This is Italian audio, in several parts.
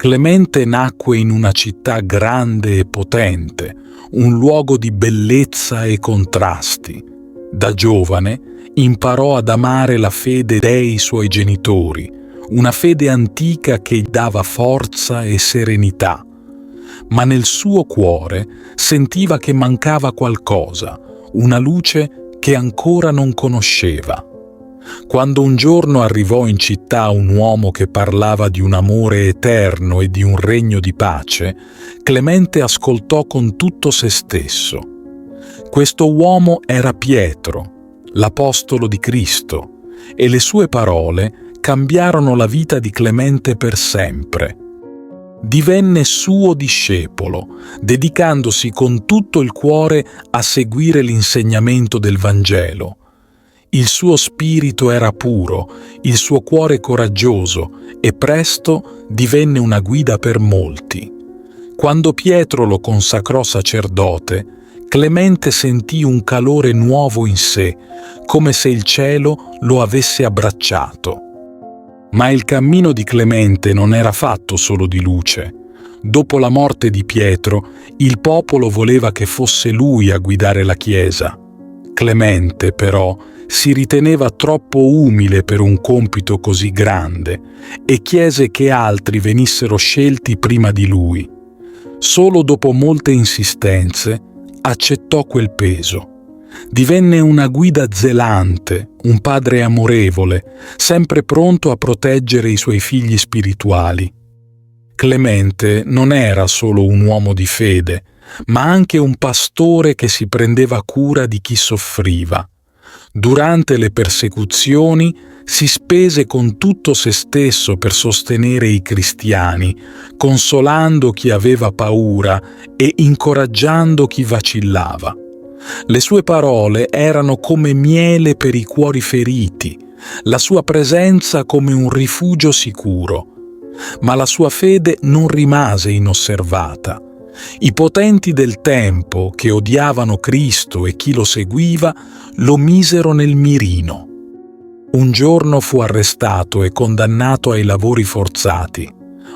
Clemente nacque in una città grande e potente, un luogo di bellezza e contrasti. Da giovane imparò ad amare la fede dei suoi genitori, una fede antica che gli dava forza e serenità. Ma nel suo cuore sentiva che mancava qualcosa, una luce che ancora non conosceva. Quando un giorno arrivò in città un uomo che parlava di un amore eterno e di un regno di pace, Clemente ascoltò con tutto se stesso. Questo uomo era Pietro, l'apostolo di Cristo, e le sue parole cambiarono la vita di Clemente per sempre. Divenne suo discepolo, dedicandosi con tutto il cuore a seguire l'insegnamento del Vangelo. Il suo spirito era puro, il suo cuore coraggioso e presto divenne una guida per molti. Quando Pietro lo consacrò sacerdote, Clemente sentì un calore nuovo in sé, come se il cielo lo avesse abbracciato. Ma il cammino di Clemente non era fatto solo di luce. Dopo la morte di Pietro, il popolo voleva che fosse lui a guidare la Chiesa. Clemente, però, si riteneva troppo umile per un compito così grande e chiese che altri venissero scelti prima di lui. Solo dopo molte insistenze accettò quel peso. Divenne una guida zelante, un padre amorevole, sempre pronto a proteggere i suoi figli spirituali. Clemente non era solo un uomo di fede, ma anche un pastore che si prendeva cura di chi soffriva. Durante le persecuzioni si spese con tutto se stesso per sostenere i cristiani, consolando chi aveva paura e incoraggiando chi vacillava. Le sue parole erano come miele per i cuori feriti, la sua presenza come un rifugio sicuro. Ma la sua fede non rimase inosservata. I potenti del tempo, che odiavano Cristo e chi lo seguiva, lo misero nel mirino. Un giorno fu arrestato e condannato ai lavori forzati.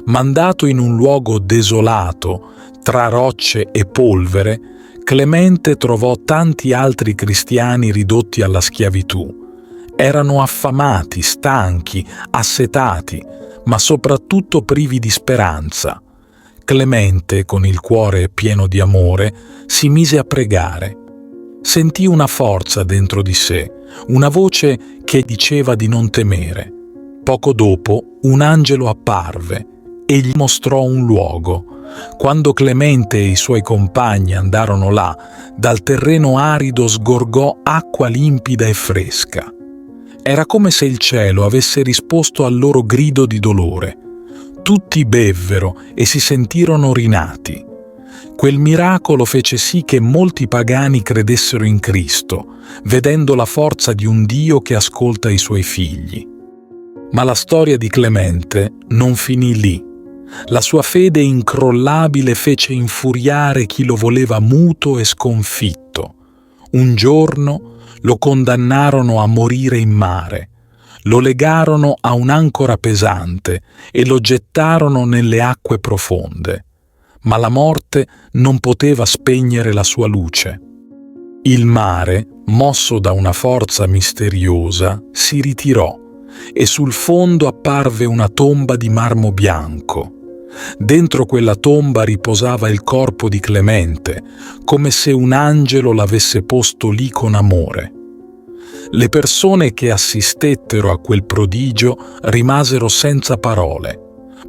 Mandato in un luogo desolato, tra rocce e polvere, Clemente trovò tanti altri cristiani ridotti alla schiavitù. Erano affamati, stanchi, assetati, ma soprattutto privi di speranza. Clemente, con il cuore pieno di amore, si mise a pregare. Sentì una forza dentro di sé, una voce che diceva di non temere. Poco dopo un angelo apparve e gli mostrò un luogo. Quando Clemente e i suoi compagni andarono là, dal terreno arido sgorgò acqua limpida e fresca. Era come se il cielo avesse risposto al loro grido di dolore. Tutti bevvero e si sentirono rinati. Quel miracolo fece sì che molti pagani credessero in Cristo, vedendo la forza di un Dio che ascolta i suoi figli. Ma la storia di Clemente non finì lì. La sua fede incrollabile fece infuriare chi lo voleva muto e sconfitto. Un giorno lo condannarono a morire in mare. Lo legarono a un'ancora pesante e lo gettarono nelle acque profonde. Ma la morte non poteva spegnere la sua luce. Il mare, mosso da una forza misteriosa, si ritirò e sul fondo apparve una tomba di marmo bianco. Dentro quella tomba riposava il corpo di Clemente, come se un angelo l'avesse posto lì con amore. Le persone che assistettero a quel prodigio rimasero senza parole.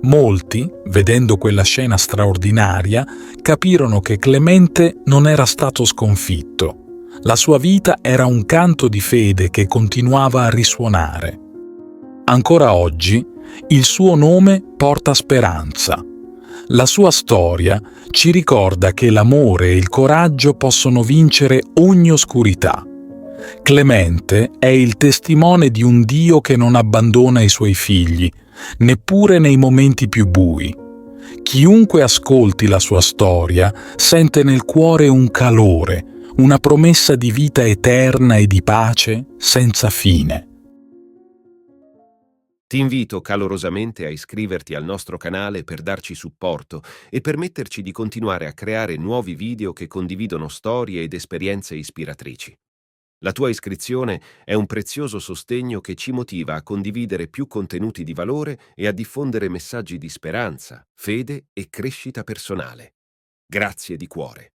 Molti, vedendo quella scena straordinaria, capirono che Clemente non era stato sconfitto. La sua vita era un canto di fede che continuava a risuonare. Ancora oggi il suo nome porta speranza. La sua storia ci ricorda che l'amore e il coraggio possono vincere ogni oscurità. Clemente è il testimone di un Dio che non abbandona i suoi figli, neppure nei momenti più bui. Chiunque ascolti la sua storia sente nel cuore un calore, una promessa di vita eterna e di pace senza fine. Ti invito calorosamente a iscriverti al nostro canale per darci supporto e permetterci di continuare a creare nuovi video che condividono storie ed esperienze ispiratrici. La tua iscrizione è un prezioso sostegno che ci motiva a condividere più contenuti di valore e a diffondere messaggi di speranza, fede e crescita personale. Grazie di cuore.